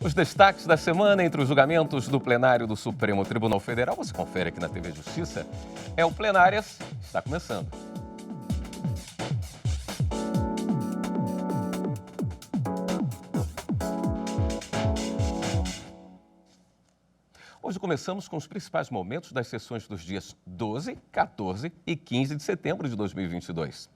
Os destaques da semana entre os julgamentos do plenário do Supremo Tribunal Federal, você confere aqui na TV Justiça, o Plenárias está começando. Hoje começamos com os principais momentos das sessões dos dias 12, 14 e 15 de setembro de 2022.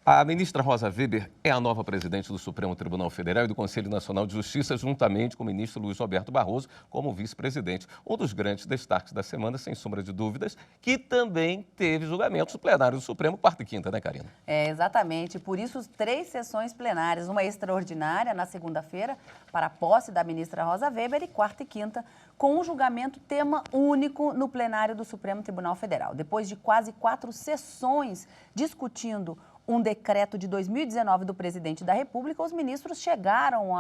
A ministra Rosa Weber é a nova presidente do Supremo Tribunal Federal e do Conselho Nacional de Justiça, juntamente com o ministro Luiz Roberto Barroso como vice-presidente. Um dos grandes destaques da semana, sem sombra de dúvidas, que também teve julgamentos no plenário do Supremo, quarta e quinta, né, Karina? Exatamente. Por isso, 3 sessões plenárias, uma extraordinária na segunda-feira, para a posse da ministra Rosa Weber, e quarta e quinta, com um julgamento tema único no plenário do Supremo Tribunal Federal. Depois de quase 4 sessões discutindo um decreto de 2019 do presidente da República, os ministros chegaram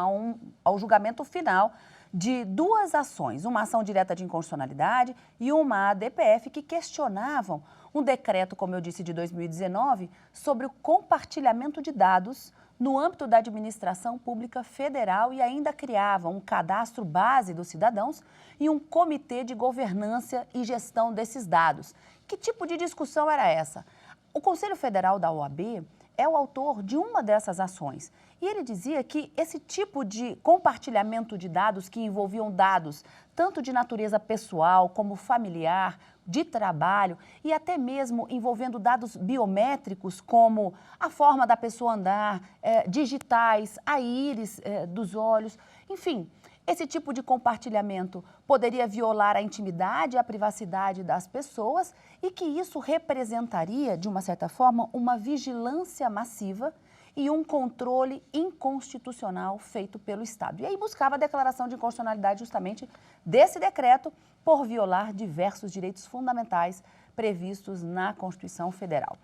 ao julgamento final de 2 ações, uma ação direta de inconstitucionalidade e uma ADPF, que questionavam um decreto, como eu disse, de 2019, sobre o compartilhamento de dados no âmbito da administração pública federal e ainda criavam um cadastro base dos cidadãos e um comitê de governança e gestão desses dados. Que tipo de discussão era essa? O Conselho Federal da OAB é o autor de uma dessas ações e ele dizia que esse tipo de compartilhamento de dados que envolviam dados tanto de natureza pessoal como familiar, de trabalho e até mesmo envolvendo dados biométricos como a forma da pessoa andar, digitais, a íris dos olhos, enfim. Esse tipo de compartilhamento poderia violar a intimidade e a privacidade das pessoas e que isso representaria, de uma certa forma, uma vigilância massiva e um controle inconstitucional feito pelo Estado. E aí buscava a declaração de inconstitucionalidade justamente desse decreto por violar diversos direitos fundamentais previstos na Constituição Federal.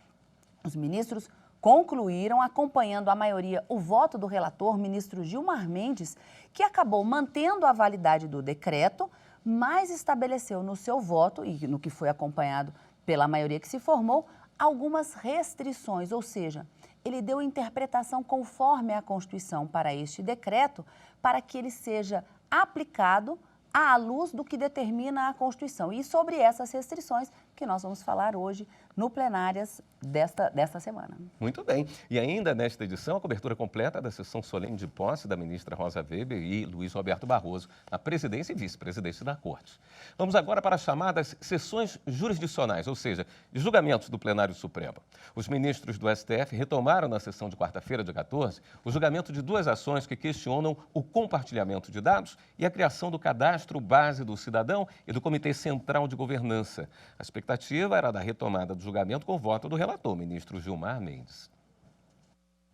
Os ministros concluíram, acompanhando a maioria o voto do relator, ministro Gilmar Mendes, que acabou mantendo a validade do decreto, mas estabeleceu no seu voto, e no que foi acompanhado pela maioria que se formou, algumas restrições, ou seja, ele deu interpretação conforme a Constituição para este decreto, para que ele seja aplicado à luz do que determina a Constituição. E sobre essas restrições que nós vamos falar hoje no Plenárias desta semana. Muito bem. E ainda nesta edição, a cobertura completa da sessão solene de posse da ministra Rosa Weber e Luiz Roberto Barroso, na presidência e vice-presidência da Corte. Vamos agora para as chamadas sessões jurisdicionais, ou seja, julgamentos do Plenário Supremo. Os ministros do STF retomaram na sessão de quarta-feira, dia 14, o julgamento de 2 ações que questionam o compartilhamento de dados e a criação do cadastro base do cidadão e do Comitê Central de Governança. A expectativa era da retomada do julgamento com voto do relator, ministro Gilmar Mendes.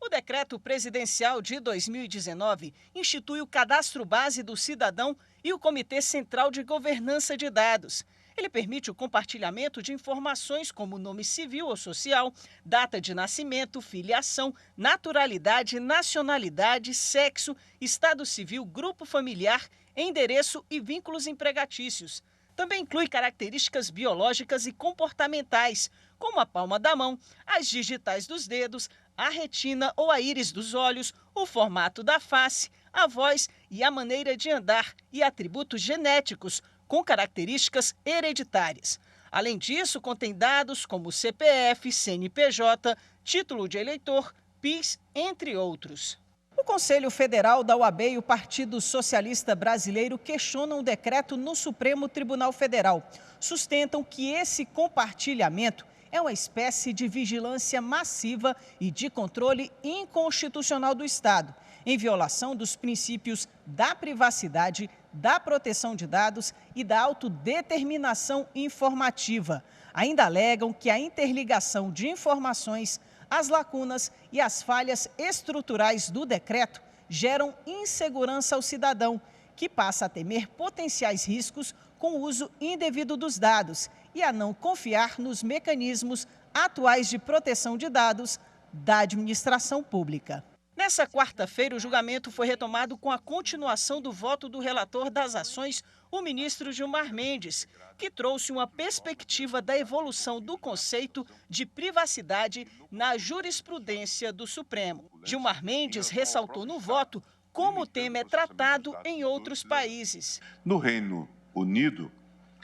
O decreto presidencial de 2019 institui o Cadastro Base do Cidadão e o Comitê Central de Governança de Dados. Ele permite o compartilhamento de informações como nome civil ou social, data de nascimento, filiação, naturalidade, nacionalidade, sexo, estado civil, grupo familiar, endereço e vínculos empregatícios. Também inclui características biológicas e comportamentais, como a palma da mão, as digitais dos dedos, a retina ou a íris dos olhos, o formato da face, a voz e a maneira de andar e atributos genéticos com características hereditárias. Além disso, contém dados como CPF, CNPJ, título de eleitor, PIS, entre outros. O Conselho Federal da OAB e o Partido Socialista Brasileiro questionam o decreto no Supremo Tribunal Federal. Sustentam que esse compartilhamento é uma espécie de vigilância massiva e de controle inconstitucional do Estado, em violação dos princípios da privacidade, da proteção de dados e da autodeterminação informativa. Ainda alegam que a interligação de informações, as lacunas e as falhas estruturais do decreto geram insegurança ao cidadão, que passa a temer potenciais riscos com o uso indevido dos dados e a não confiar nos mecanismos atuais de proteção de dados da administração pública. Nessa quarta-feira, o julgamento foi retomado com a continuação do voto do relator das ações, o ministro Gilmar Mendes, que trouxe uma perspectiva da evolução do conceito de privacidade na jurisprudência do Supremo. Gilmar Mendes ressaltou no voto como o tema é tratado em outros países. No Reino Unido,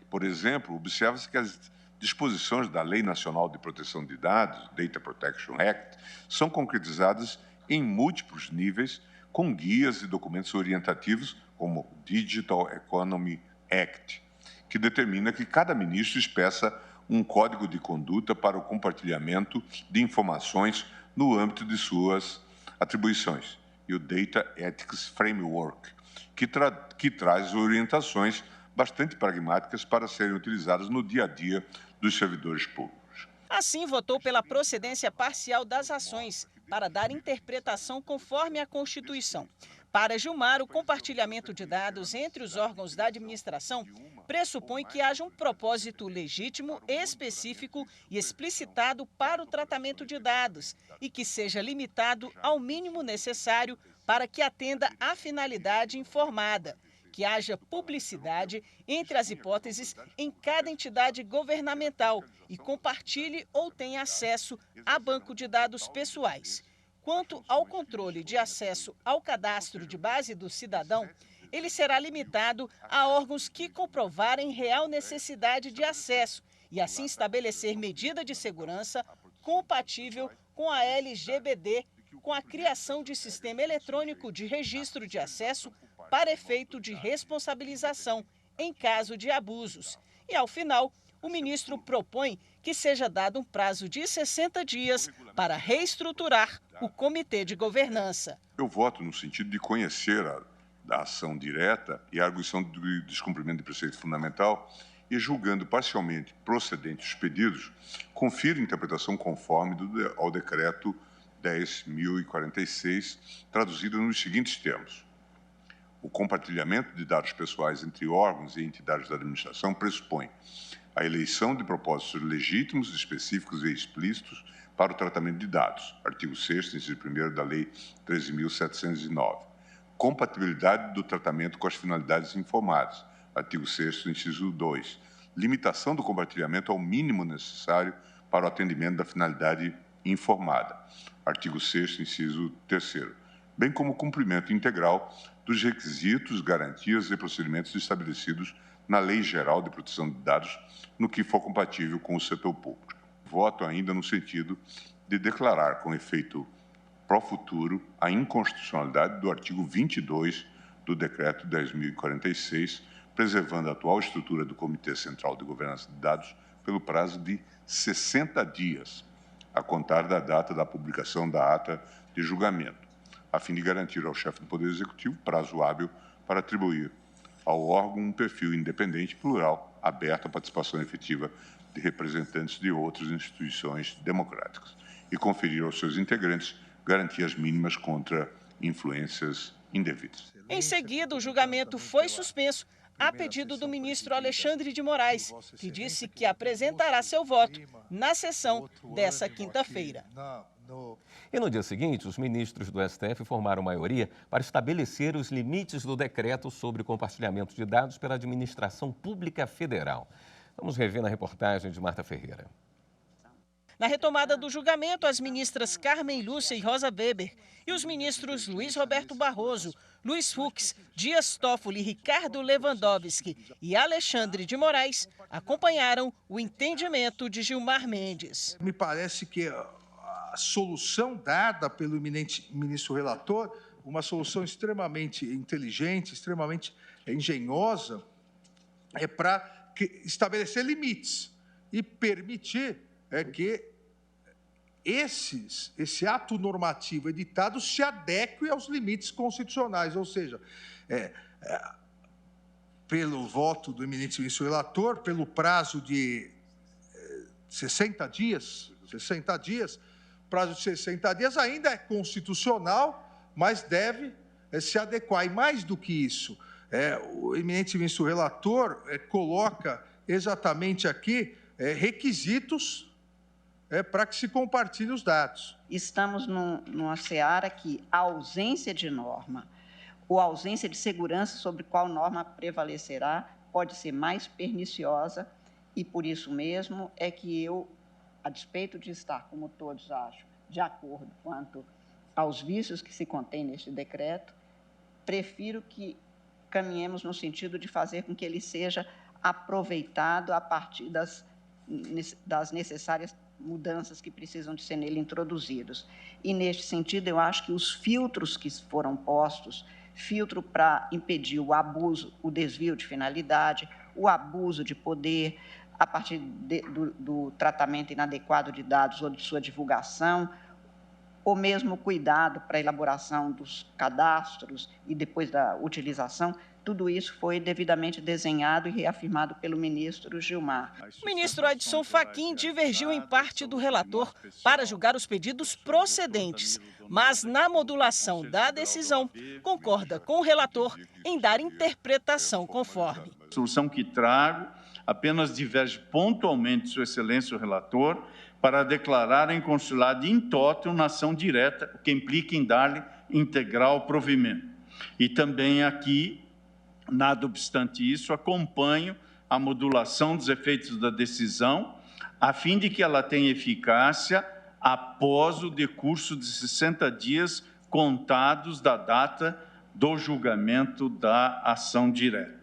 por exemplo, observa-se que as disposições da Lei Nacional de Proteção de Dados, Data Protection Act, são concretizadas em múltiplos níveis, com guias e documentos orientativos, como o Digital Economy Act, que determina que cada ministro expeça um código de conduta para o compartilhamento de informações no âmbito de suas atribuições, e o Data Ethics Framework, que traz orientações bastante pragmáticas para serem utilizadas no dia a dia dos servidores públicos. Assim, votou pela procedência parcial das ações, para dar interpretação conforme a Constituição. Para Gilmar, o compartilhamento de dados entre os órgãos da administração pressupõe que haja um propósito legítimo, específico e explicitado para o tratamento de dados e que seja limitado ao mínimo necessário para que atenda à finalidade informada, que haja publicidade entre as hipóteses em cada entidade governamental e compartilhe ou tenha acesso a banco de dados pessoais. Quanto ao controle de acesso ao cadastro de base do cidadão, ele será limitado a órgãos que comprovarem real necessidade de acesso e assim estabelecer medida de segurança compatível com a LGPD, com a criação de sistema eletrônico de registro de acesso para efeito de responsabilização em caso de abusos. E, ao final, o ministro propõe que seja dado um prazo de 60 dias para reestruturar o Comitê de Governança. Eu voto no sentido de conhecer a ação direta e a arguição de descumprimento de preceito fundamental e, julgando parcialmente procedentes os pedidos, confiro interpretação conforme ao decreto 10.046, traduzido nos seguintes termos. O compartilhamento de dados pessoais entre órgãos e entidades da administração pressupõe a eleição de propósitos legítimos, específicos e explícitos para o tratamento de dados, artigo 6º, inciso 1º da Lei 13.709. Compatibilidade do tratamento com as finalidades informadas, artigo 6º, inciso 2. Limitação do compartilhamento ao mínimo necessário para o atendimento da finalidade informada, artigo 6º, inciso 3º, bem como cumprimento integral dos requisitos, garantias e procedimentos estabelecidos na Lei Geral de Proteção de Dados, no que for compatível com o setor público. Voto ainda no sentido de declarar com efeito pro futuro a inconstitucionalidade do artigo 22 do Decreto 10.046, preservando a atual estrutura do Comitê Central de Governança de Dados pelo prazo de 60 dias, a contar da data da publicação da ata de julgamento, a fim de garantir ao chefe do Poder Executivo prazo hábil para atribuir ao órgão um perfil independente, plural, aberto à participação efetiva de representantes de outras instituições democráticas e conferir aos seus integrantes garantias mínimas contra influências indevidas. Em seguida, o julgamento foi suspenso a pedido do ministro Alexandre de Moraes, que disse que apresentará seu voto na sessão dessa quinta-feira. E no dia seguinte, os ministros do STF formaram maioria para estabelecer os limites do decreto sobre o compartilhamento de dados pela administração pública federal. Vamos rever na reportagem de Marta Ferreira. Na retomada do julgamento, as ministras Carmen Lúcia e Rosa Weber e os ministros Luiz Roberto Barroso, Luiz Fux, Dias Toffoli, Ricardo Lewandowski e Alexandre de Moraes acompanharam o entendimento de Gilmar Mendes. Me parece que a solução dada pelo eminente ministro relator, uma solução extremamente inteligente, extremamente engenhosa, é para estabelecer limites e permitir que esse ato normativo editado se adeque aos limites constitucionais, ou seja, pelo voto do eminente ministro relator, pelo prazo de 60 dias, prazo de 60 dias ainda é constitucional, mas deve se adequar. E mais do que isso, o eminente ministro relator coloca exatamente aqui requisitos para que se compartilhe os dados. Estamos numa seara que a ausência de norma ou a ausência de segurança sobre qual norma prevalecerá pode ser mais perniciosa e, por isso mesmo, é que eu, a despeito de estar, como todos acham, de acordo quanto aos vícios que se contém neste decreto, prefiro que caminhemos no sentido de fazer com que ele seja aproveitado a partir das necessárias mudanças que precisam de ser nele introduzidos. E, neste sentido, eu acho que os filtros que foram postos, filtro para impedir o abuso, o desvio de finalidade, o abuso de poder, a partir do tratamento inadequado de dados ou de sua divulgação, ou mesmo o cuidado para a elaboração dos cadastros e depois da utilização, tudo isso foi devidamente desenhado e reafirmado pelo ministro Gilmar. O ministro Edson Fachin divergiu em parte do relator para julgar os pedidos procedentes, mas na modulação da decisão concorda com o relator em dar interpretação conforme. A solução que trago apenas diverge pontualmente de Sua Excelência o relator para declarar a inconstitucionalidade in totum na ação direta, o que implica em dar-lhe integral provimento. E também aqui, nada obstante isso, acompanho a modulação dos efeitos da decisão, a fim de que ela tenha eficácia após o decurso de 60 dias contados da data do julgamento da ação direta.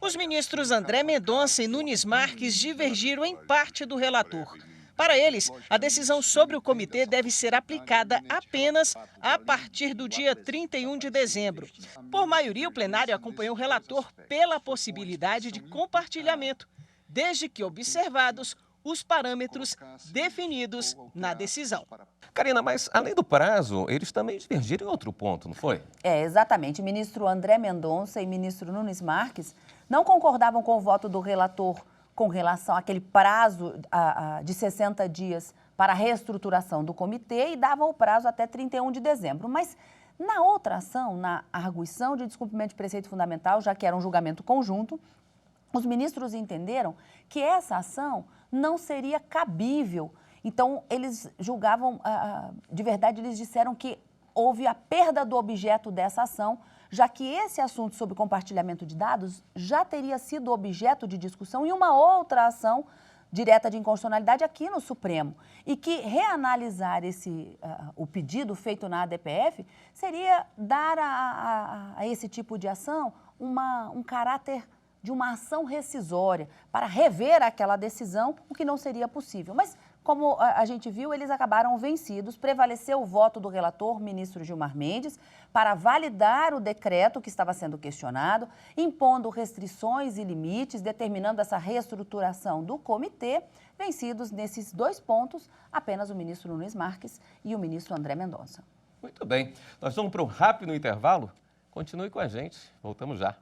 Os ministros André Mendonça e Nunes Marques divergiram em parte do relator. Para eles, a decisão sobre o comitê deve ser aplicada apenas a partir do dia 31 de dezembro. Por maioria, o plenário acompanhou o relator pela possibilidade de compartilhamento, desde que observados os parâmetros definidos na decisão. Karina, mas além do prazo, eles também divergiram em outro ponto, não foi? Exatamente. O ministro André Mendonça e o ministro Nunes Marques não concordavam com o voto do relator com relação àquele prazo de 60 dias para a reestruturação do comitê e davam o prazo até 31 de dezembro. Mas na outra ação, na arguição de descumprimento de preceito fundamental, já que era um julgamento conjunto, os ministros entenderam que essa ação não seria cabível. Então, eles julgavam, de verdade, eles disseram que houve a perda do objeto dessa ação, já que esse assunto sobre compartilhamento de dados já teria sido objeto de discussão em uma outra ação direta de inconstitucionalidade aqui no Supremo. E que reanalisar o pedido feito na ADPF seria dar a esse tipo de ação um caráter de uma ação rescisória, para rever aquela decisão, o que não seria possível. Mas, como a gente viu, eles acabaram vencidos. Prevaleceu o voto do relator, ministro Gilmar Mendes, para validar o decreto que estava sendo questionado, impondo restrições e limites, determinando essa reestruturação do comitê. Vencidos nesses dois pontos, apenas o ministro Nunes Marques e o ministro André Mendonça. Muito bem. Nós vamos para um rápido intervalo. Continue com a gente. Voltamos já.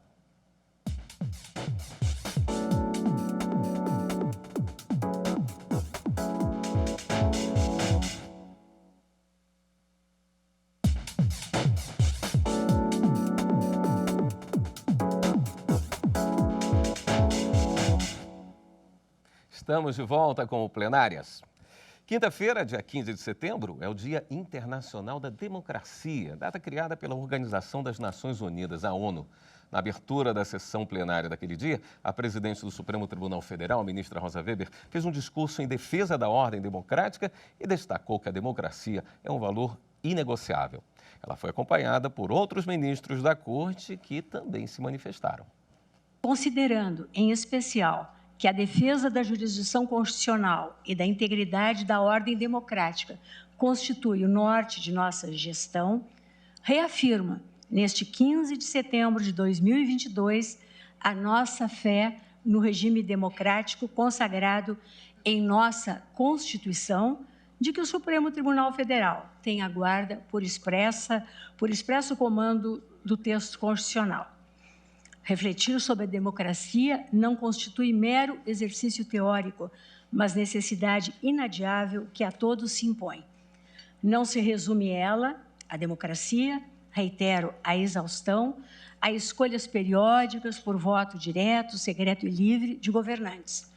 Estamos de volta com o Plenárias. Quinta-feira, dia 15 de setembro, é o Dia Internacional da Democracia, data criada pela Organização das Nações Unidas, a ONU. Na abertura da sessão plenária daquele dia, a presidente do Supremo Tribunal Federal, a ministra Rosa Weber, fez um discurso em defesa da ordem democrática e destacou que a democracia é um valor inegociável. Ela foi acompanhada por outros ministros da Corte que também se manifestaram. Considerando, em especial, que a defesa da jurisdição constitucional e da integridade da ordem democrática constitui o norte de nossa gestão, reafirma, neste 15 de setembro de 2022, a nossa fé no regime democrático consagrado em nossa Constituição, de que o Supremo Tribunal Federal tem a guarda por expresso comando do texto constitucional. Refletir sobre a democracia não constitui mero exercício teórico, mas necessidade inadiável que a todos se impõe. Não se resume ela, a democracia, reitero, a exaustão, a escolhas periódicas por voto direto, secreto e livre de governantes.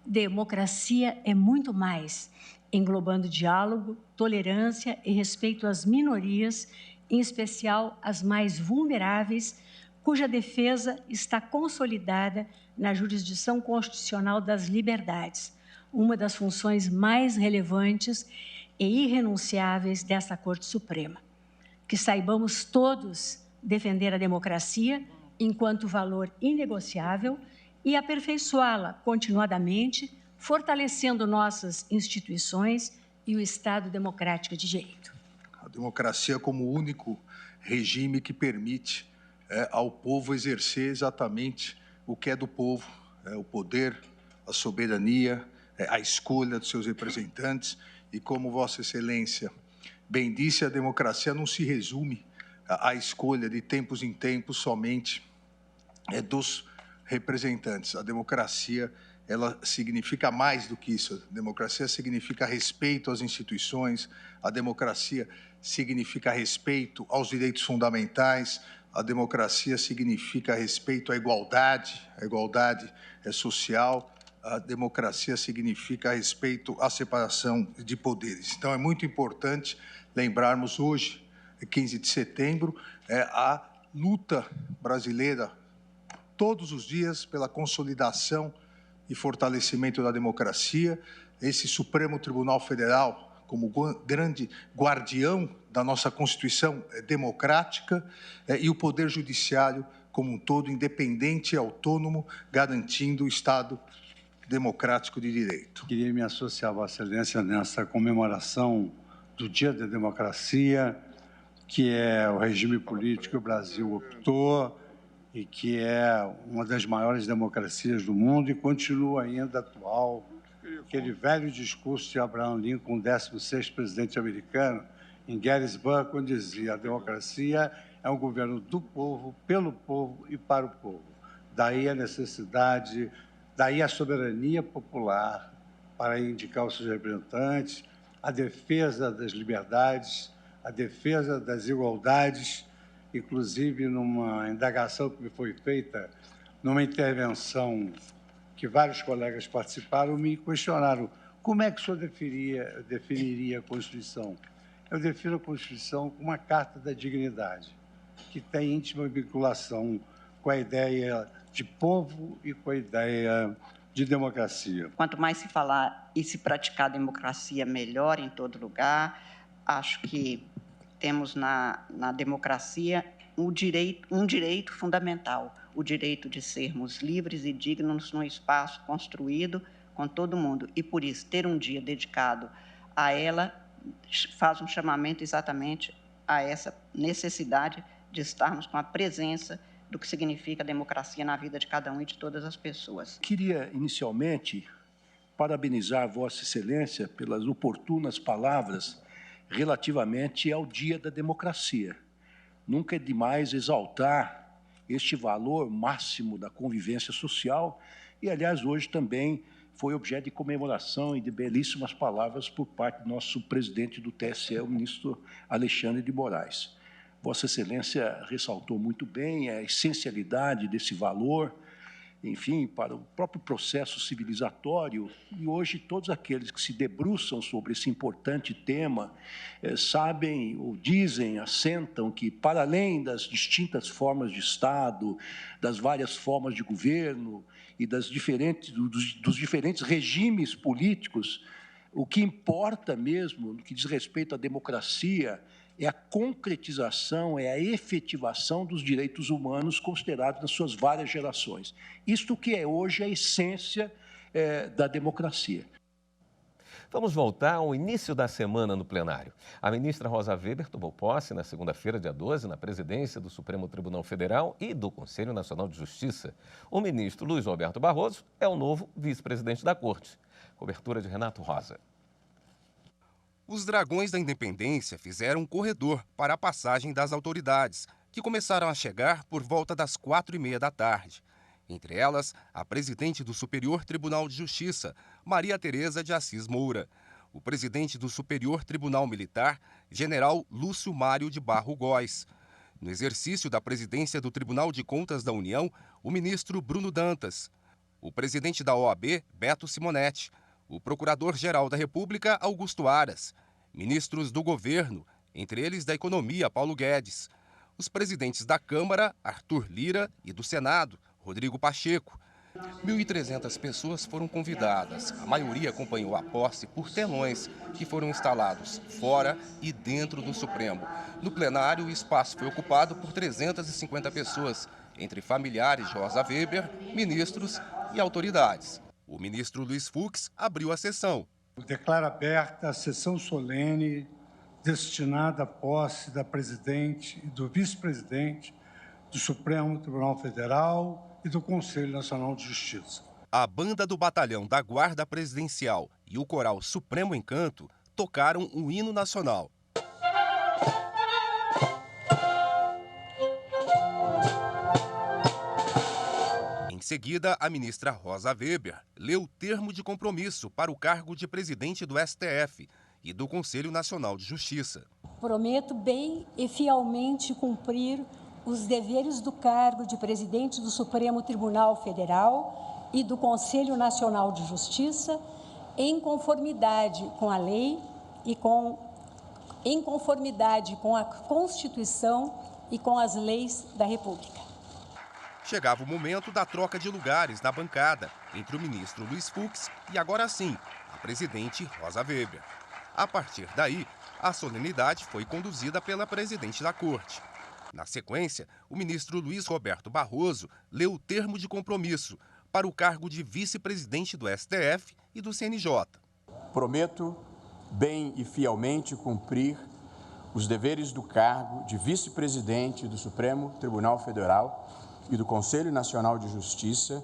Democracia é muito mais, englobando diálogo, tolerância e respeito às minorias, em especial as mais vulneráveis, cuja defesa está consolidada na jurisdição constitucional das liberdades, uma das funções mais relevantes e irrenunciáveis dessa Corte Suprema. Que saibamos todos defender a democracia enquanto valor inegociável e aperfeiçoá-la continuadamente, fortalecendo nossas instituições e o Estado democrático de direito. A democracia como o único regime que permite ao povo exercer exatamente o que é do povo, o poder, a soberania, a escolha dos seus representantes. E como Vossa Excelência bem disse, a democracia não se resume à escolha de tempos em tempos somente dos representantes. A democracia, ela significa mais do que isso. A democracia significa respeito às instituições, a democracia significa respeito aos direitos fundamentais, a democracia significa respeito à igualdade, a igualdade social, a democracia significa respeito à separação de poderes. Então, é muito importante lembrarmos hoje, 15 de setembro, a luta brasileira, todos os dias, pela consolidação e fortalecimento da democracia. Esse Supremo Tribunal Federal, como grande guardião da nossa Constituição democrática, e o Poder Judiciário como um todo, independente e autônomo, garantindo o Estado democrático de direito. Queria me associar a Vossa Excelência nessa comemoração do Dia da Democracia, que é o regime político que o Brasil optou e que é uma das maiores democracias do mundo e continua ainda atual. Aquele velho discurso de Abraham Lincoln, 16º presidente americano, em Gettysburg, quando dizia: a democracia é um governo do povo, pelo povo e para o povo. Daí a necessidade, daí a soberania popular para indicar os seus representantes, a defesa das liberdades, a defesa das igualdades. Inclusive, numa indagação que me foi feita, numa intervenção que vários colegas participaram, me questionaram como é que o senhor definiria a Constituição. Eu defino a Constituição como uma carta da dignidade, que tem íntima vinculação com a ideia de povo e com a ideia de democracia. Quanto mais se falar e se praticar a democracia, melhor em todo lugar. Acho que temos na democracia um direito fundamental, o direito de sermos livres e dignos num espaço construído com todo mundo. E, por isso, ter um dia dedicado a ela faz um chamamento exatamente a essa necessidade de estarmos com a presença do que significa a democracia na vida de cada um e de todas as pessoas. Queria, inicialmente, parabenizar Vossa Excelência pelas oportunas palavras relativamente ao Dia da Democracia. Nunca é demais exaltar este valor máximo da convivência social e, aliás, hoje também foi objeto de comemoração e de belíssimas palavras por parte do nosso presidente do TSE, o ministro Alexandre de Moraes. Vossa Excelência ressaltou muito bem a essencialidade desse valor, enfim, para o próprio processo civilizatório, e hoje todos aqueles que se debruçam sobre esse importante tema sabem ou dizem, assentam que, para além das distintas formas de Estado, das várias formas de governo e dos diferentes regimes políticos, o que importa mesmo, no que diz respeito à democracia, é a concretização, é a efetivação dos direitos humanos considerados nas suas várias gerações. Isto que é hoje a essência da democracia. Vamos voltar ao início da semana no plenário. A ministra Rosa Weber tomou posse na segunda-feira, dia 12, na presidência do Supremo Tribunal Federal e do Conselho Nacional de Justiça. O ministro Luiz Roberto Barroso é o novo vice-presidente da Corte. Cobertura de Renato Rosa. Os Dragões da Independência fizeram um corredor para a passagem das autoridades, que começaram a chegar por volta das 4h30 da tarde. Entre elas, a presidente do Superior Tribunal de Justiça, Maria Tereza de Assis Moura, o presidente do Superior Tribunal Militar, general Lúcio Mário de Barro Góes. No exercício da presidência do Tribunal de Contas da União, o ministro Bruno Dantas, o presidente da OAB, Beto Simonetti, o Procurador-Geral da República, Augusto Aras, ministros do governo, entre eles da Economia, Paulo Guedes, os presidentes da Câmara, Arthur Lira, e do Senado, Rodrigo Pacheco, 1.300 pessoas foram convidadas. A maioria acompanhou a posse por telões que foram instalados fora e dentro do Supremo. No plenário, o espaço foi ocupado por 350 pessoas, entre familiares de Rosa Weber, ministros e autoridades. O ministro Luiz Fux abriu a sessão. Declaro aberta a sessão solene destinada à posse da presidente e do vice-presidente do Supremo Tribunal Federal e do Conselho Nacional de Justiça. A banda do Batalhão da Guarda Presidencial e o coral Supremo Encanto tocaram o hino nacional. Em seguida, a ministra Rosa Weber leu o termo de compromisso para o cargo de presidente do STF e do Conselho Nacional de Justiça. Prometo bem e fielmente cumprir os deveres do cargo de presidente do Supremo Tribunal Federal e do Conselho Nacional de Justiça, em conformidade com a lei e em conformidade com a Constituição e com as leis da República. Chegava o momento da troca de lugares na bancada entre o ministro Luiz Fux e, agora sim, a presidente Rosa Weber. A partir daí, a solenidade foi conduzida pela presidente da Corte. Na sequência, o ministro Luiz Roberto Barroso leu o termo de compromisso para o cargo de vice-presidente do STF e do CNJ. Prometo bem e fielmente cumprir os deveres do cargo de vice-presidente do Supremo Tribunal Federal e do Conselho Nacional de Justiça,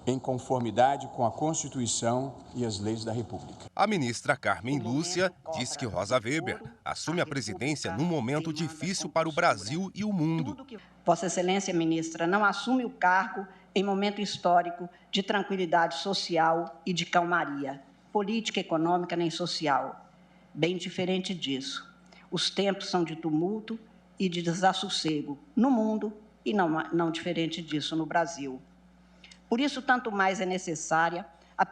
em conformidade com a Constituição e as leis da República. A ministra Carmen Lúcia disse que Rosa Weber assume a presidência num momento difícil para o Brasil e o mundo. Vossa Excelência, ministra, não assume o cargo em momento histórico de tranquilidade social e de calmaria, política, econômica nem social. Bem diferente disso. Os tempos são de tumulto e de desassossego no mundo e não diferente disso no Brasil. Por isso, tanto mais é necessária a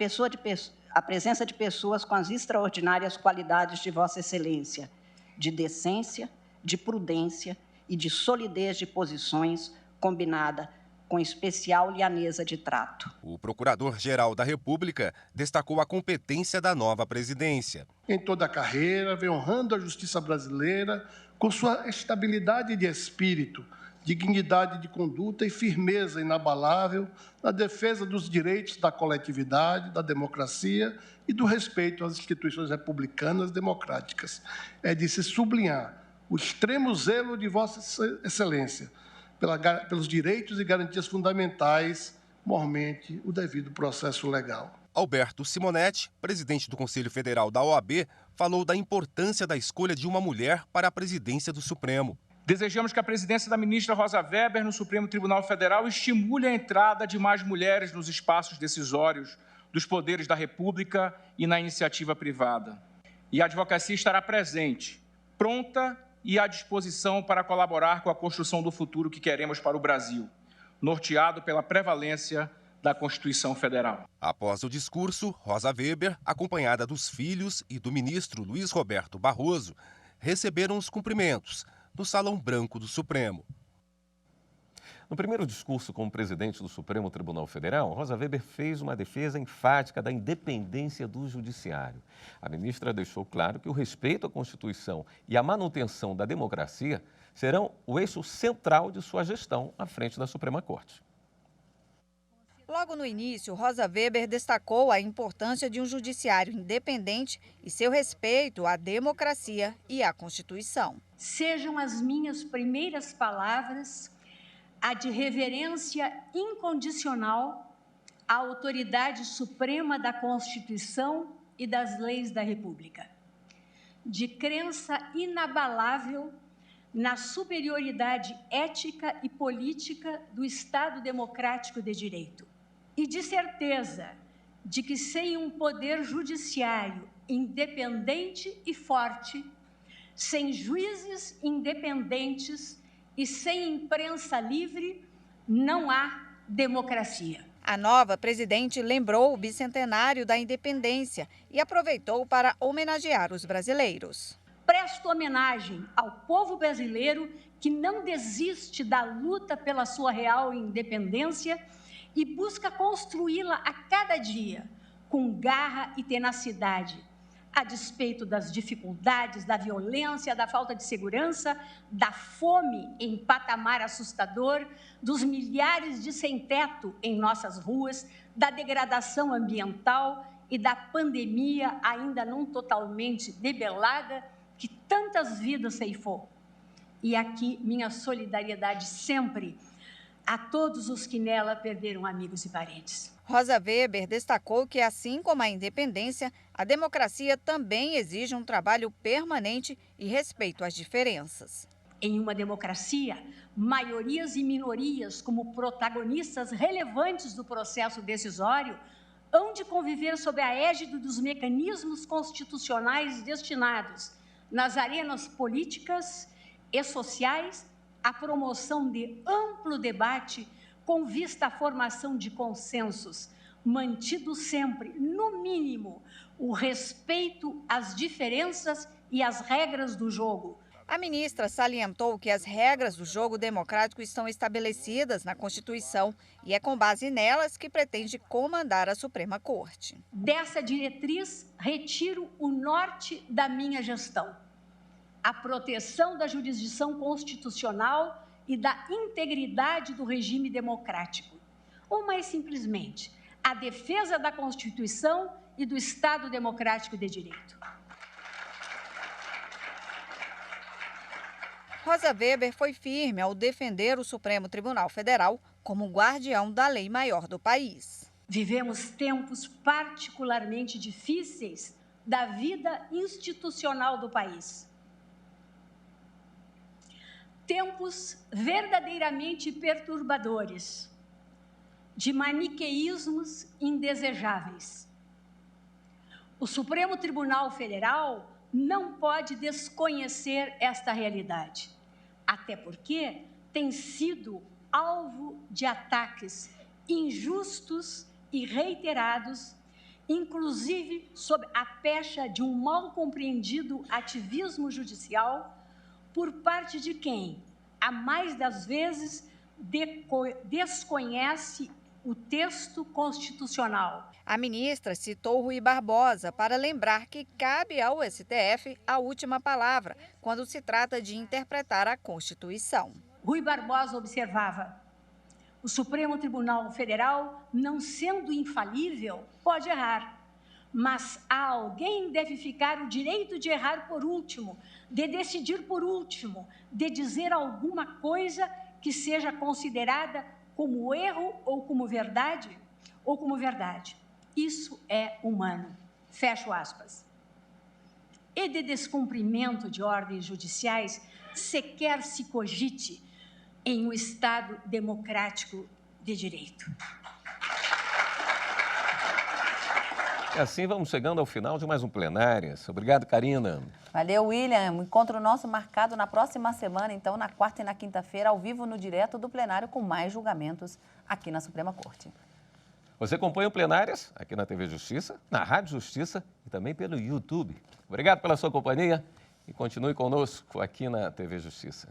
presença de pessoas com as extraordinárias qualidades de Vossa Excelência, de decência, de prudência e de solidez de posições, combinada com especial lianeza de trato. O Procurador-Geral da República destacou a competência da nova presidência. Em toda a carreira, vem honrando a justiça brasileira com sua estabilidade de espírito, dignidade de conduta e firmeza inabalável na defesa dos direitos da coletividade, da democracia e do respeito às instituições republicanas democráticas. É de se sublinhar o extremo zelo de Vossa Excelência pelos direitos e garantias fundamentais, mormente o devido processo legal. Alberto Simonetti, presidente do Conselho Federal da OAB, falou da importância da escolha de uma mulher para a presidência do Supremo. Desejamos que a presidência da ministra Rosa Weber no Supremo Tribunal Federal estimule a entrada de mais mulheres nos espaços decisórios dos poderes da República e na iniciativa privada. E a advocacia estará presente, pronta e à disposição para colaborar com a construção do futuro que queremos para o Brasil, norteado pela prevalência da Constituição Federal. Após o discurso, Rosa Weber, acompanhada dos filhos e do ministro Luiz Roberto Barroso, receberam os cumprimentos no Salão Branco do Supremo. No primeiro discurso como presidente do Supremo Tribunal Federal, Rosa Weber fez uma defesa enfática da independência do judiciário. A ministra deixou claro que o respeito à Constituição e a manutenção da democracia serão o eixo central de sua gestão à frente da Suprema Corte. Logo no início, Rosa Weber destacou a importância de um judiciário independente e seu respeito à democracia e à Constituição. Sejam as minhas primeiras palavras a de reverência incondicional à autoridade suprema da Constituição e das leis da República, de crença inabalável na superioridade ética e política do Estado democrático de direito, e de certeza de que sem um poder judiciário independente e forte, sem juízes independentes e sem imprensa livre, não há democracia. A nova presidente lembrou o bicentenário da independência e aproveitou para homenagear os brasileiros. Presto homenagem ao povo brasileiro que não desiste da luta pela sua real independência e busca construí-la a cada dia, com garra e tenacidade, a despeito das dificuldades, da violência, da falta de segurança, da fome em patamar assustador, dos milhares de sem-teto em nossas ruas, da degradação ambiental e da pandemia ainda não totalmente debelada que tantas vidas ceifou. E aqui minha solidariedade sempre a todos os que nela perderam amigos e parentes. Rosa Weber destacou que, assim como a independência, a democracia também exige um trabalho permanente e respeito às diferenças. Em uma democracia, maiorias e minorias, como protagonistas relevantes do processo decisório, hão de conviver sob a égide dos mecanismos constitucionais destinados, nas arenas políticas e sociais, à promoção de amplo debate com vista à formação de consensos, mantido sempre, no mínimo, o respeito às diferenças e às regras do jogo. A ministra salientou que as regras do jogo democrático estão estabelecidas na Constituição e é com base nelas que pretende comandar a Suprema Corte. Dessa diretriz, retiro o norte da minha gestão: a proteção da jurisdição constitucional e da integridade do regime democrático. Ou, mais simplesmente, a defesa da Constituição e do Estado Democrático de Direito. Rosa Weber foi firme ao defender o Supremo Tribunal Federal como guardião da lei maior do país. Vivemos tempos particularmente difíceis da vida institucional do país. Tempos verdadeiramente perturbadores, de maniqueísmos indesejáveis. O Supremo Tribunal Federal não pode desconhecer esta realidade, até porque tem sido alvo de ataques injustos e reiterados, inclusive sob a pecha de um mal compreendido ativismo judicial, por parte de quem, a mais das vezes, desconhece o texto constitucional. A ministra citou Rui Barbosa para lembrar que cabe ao STF a última palavra quando se trata de interpretar a Constituição. Rui Barbosa observava: o Supremo Tribunal Federal, não sendo infalível, pode errar. Mas a alguém deve ficar o direito de errar por último, de decidir por último, de dizer alguma coisa que seja considerada como erro ou como verdade. Isso é humano. Fecho aspas. E de descumprimento de ordens judiciais, sequer se cogite em um Estado democrático de direito. E assim vamos chegando ao final de mais um Plenárias. Obrigado, Karina. Valeu, William. Encontro nosso marcado na próxima semana, então, na quarta e na quinta-feira, ao vivo no Direto do Plenário, com mais julgamentos aqui na Suprema Corte. Você acompanha o Plenárias aqui na TV Justiça, na Rádio Justiça e também pelo YouTube. Obrigado pela sua companhia e continue conosco aqui na TV Justiça.